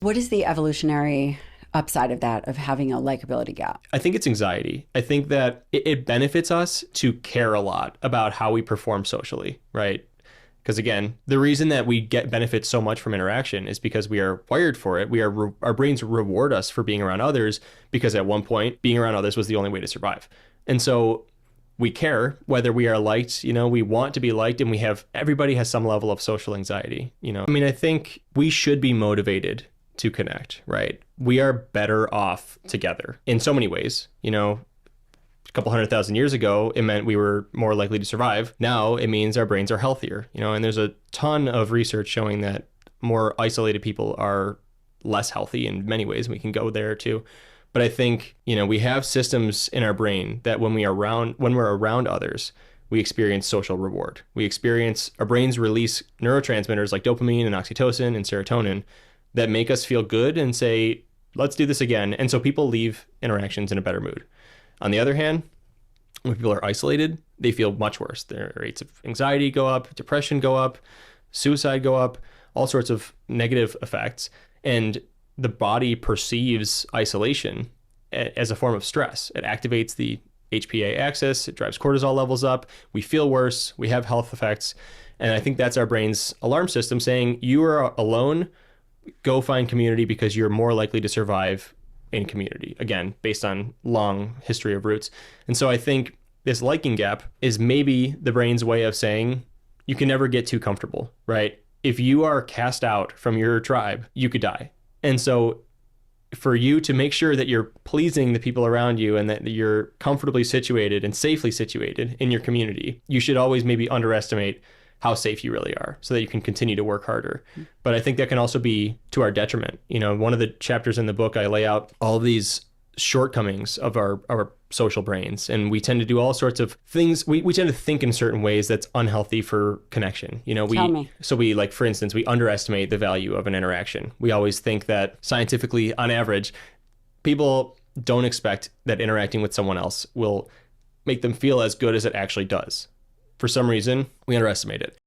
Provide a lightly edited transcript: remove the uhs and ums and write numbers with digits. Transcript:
What is the evolutionary upside of that, of having a likability gap? I think it's anxiety. I think that it benefits us to care a lot about how we perform socially, right? Because again, the reason that we get benefits so much from interaction is because we are wired for it. Our brains reward us for being around others because at one point being around others was the only way to survive. And so we care whether we are liked, we want to be liked, and everybody has some level of social anxiety. I mean, I think we should be motivated to connect, right? We are better off together in so many ways. A couple 100,000 years ago, it meant we were more likely to survive. Now it means our brains are healthier, and there's a ton of research showing that more isolated people are less healthy in many ways. We can go there too. But I think, we have systems in our brain that when we're around others, we experience social reward. Our brains release neurotransmitters like dopamine and oxytocin and serotonin that make us feel good and say, let's do this again. And so people leave interactions in a better mood. On the other hand, when people are isolated, they feel much worse. Their rates of anxiety go up, depression go up, suicide go up, all sorts of negative effects. And the body perceives isolation as a form of stress. It activates the HPA axis, it drives cortisol levels up, we feel worse, we have health effects. And I think that's our brain's alarm system saying, you are alone, go find community because you're more likely to survive in community, again, based on long history of roots. And so I think this liking gap is maybe the brain's way of saying you can never get too comfortable, right? If you are cast out from your tribe, you could die. And so for you to make sure that you're pleasing the people around you and that you're comfortably situated and safely situated in your community, you should always maybe underestimate how safe you really are so that you can continue to work harder. But I think that can also be to our detriment. One of the chapters in the book, I lay out all these shortcomings of our social brains, and we tend to do all sorts of things. We tend to think in certain ways that's unhealthy for connection. Tell me. So we, like, for instance, we underestimate the value of an interaction. We always think that scientifically, on average, people don't expect that interacting with someone else will make them feel as good as it actually does. For some reason, we underestimate it.